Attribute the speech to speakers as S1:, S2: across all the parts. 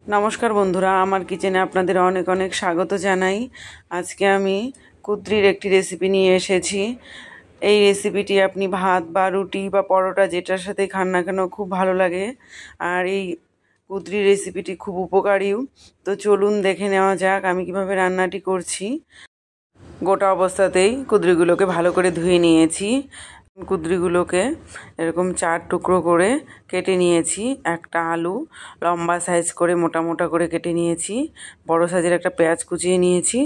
S1: নমস্কার বন্ধুরা, আমার কিচেনে আপনাদের অনেক অনেক স্বাগত জানাই। আজকে আমি কুদ্রির একটি রেসিপি নিয়ে এসেছি। এই রেসিপিটি আপনি ভাত বা রুটি বা পরোটা যেটার সাথে খান না কেন খুব ভালো লাগে। আর এই কুদ্রির রেসিপিটি খুব উপকারীও। তো চলুন দেখে নেওয়া যাক আমি কিভাবে রান্নাটি করছি। গোটা অবস্থাতেই কুদ্রিগুলোকে ভালো করে ধুয়ে নিয়েছি। কুদ্রিগুলোকে এরকম 4 টুকরো করে কেটে নিয়েছি। একটা আলু লম্বা সাইজ করে মোটা মোটা করে কেটে নিয়েছি। বড় সাইজের একটা পেঁয়াজ কুচিয়ে নিয়েছি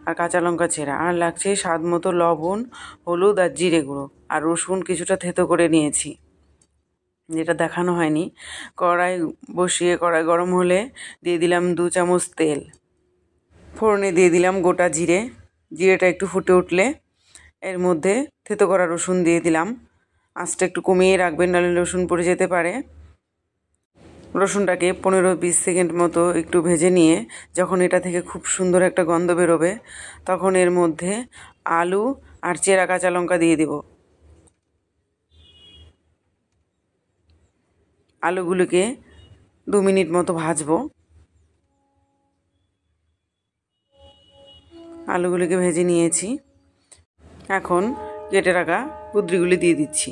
S1: আর কাঁচা লঙ্কা চেরা। আর লাগছে স্বাদ মতো লবণ, হলুদ আর জিরে গুঁড়ো। আর রসুন কিছুটা থেতো করে নিয়েছি, যেটা দেখানো হয়নি। কড়াই বসিয়ে কড়াই গরম হলে দিয়ে দিলাম 2 চামচ তেল। ফোড়নে দিয়ে দিলাম গোটা জিরে। জিরেটা একটু ফুটে উঠলে এর মধ্যে থেতো করা রসুন দিয়ে দিলাম। আঁচটা একটু কমিয়ে রাখবেন, নাহলে রসুন পড়ে যেতে পারে। রসুনটাকে 15-20 সেকেন্ড মতো একটু ভেজে নিয়ে যখন এটা থেকে খুব সুন্দর একটা গন্ধ বেরোবে, তখন এর মধ্যে আলু আর চেরা কাঁচা লঙ্কা দিয়ে দেব। আলুগুলোকে 2 মিনিট মতো ভাজবো। আলুগুলিকে ভেজে নিয়েছি। এখন কেটে রাখা কুদ্রিগুলি দিয়ে দিচ্ছি।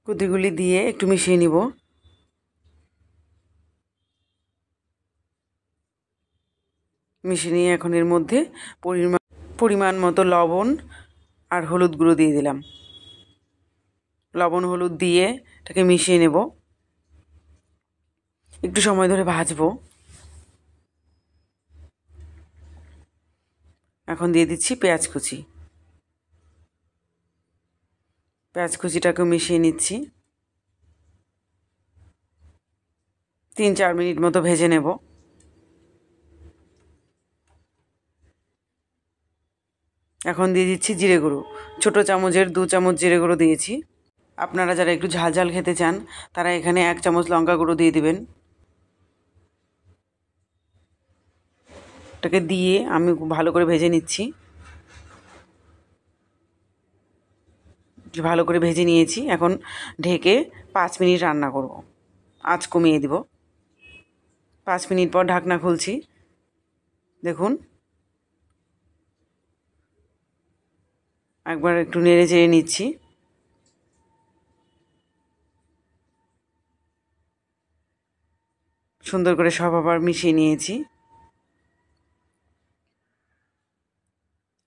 S1: কুদ্রিগুলি দিয়ে একটু মিশিয়ে নিব। মিশিয়ে নিয়ে এখন এর মধ্যে পরিমাণ মতো লবণ আর হলুদ গুঁড়ো দিয়ে দিলাম। লবণ হলুদ দিয়ে এটাকে মিশিয়ে নেব। একটু সময় ধরে ভাজবো। এখন দিয়ে দিচ্ছি পেঁয়াজ কুচি। পেঁয়াজ কুচিটাকে মিশিয়ে নিচ্ছি। 3-4 মিনিট মতো ভেজে নেব। এখন দিয়ে দিচ্ছি জিরে গুঁড়ো। ছোটো চামচের 2 চামচ জিরে গুঁড়ো দিয়েছি। আপনারা যারা একটু ঝাল ঝাল খেতে চান তারা এখানে 1 চামচ লঙ্কা গুঁড়ো দিয়ে দিবেন। এটাকে দিয়ে আমি ভালো করে ভেজে নিচ্ছি। ভালো করে ভেজে নিয়েছি। এখন ঢেকে 5 মিনিট রান্না করব। আঁচ কমিয়ে দিব। 5 মিনিট পর ঢাকনা খুলছি। দেখুন, একবার একটু নেড়ে চেড়ে নিচ্ছি। সুন্দর করে সব আবার মিশিয়ে নিয়েছি।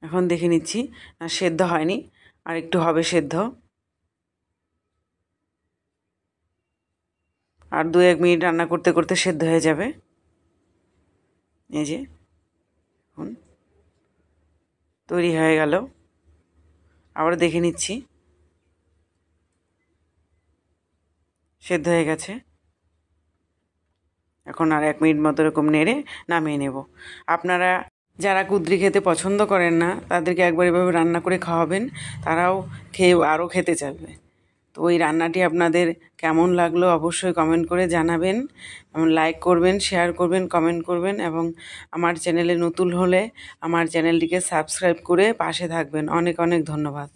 S1: এখন দেখে নিচ্ছি সেদ্ধ হয়নি, আর একটু হবে সেদ্ধ। আর 2-1 মিনিট রান্না করতে করতে সেদ্ধ হয়ে যাবে। এই যে এখন তৈরি হয়ে গেল। আবার দেখে নিচ্ছি, সেদ্ধ হয়ে গেছে। এখন আর 1 মিনিট মতো এরকম নেড়ে নামিয়ে নেব। আপনারা যারা কুদ্রি খেতে পছন্দ করেন না তাদেরকে একবার এভাবে রান্না করে খাওয়াবেন, তারাও খেয়ে আরও খেতে চাইবে। তো ওই রান্নাটি আপনাদের কেমন লাগলো অবশ্যই কমেন্ট করে জানাবেন। লাইক করবেন, শেয়ার করবেন, কমেন্ট করবেন, এবং আমার চ্যানেলে নতুন হলে আমার চ্যানেলটিকে সাবস্ক্রাইব করে পাশে থাকবেন। অনেক অনেক ধন্যবাদ।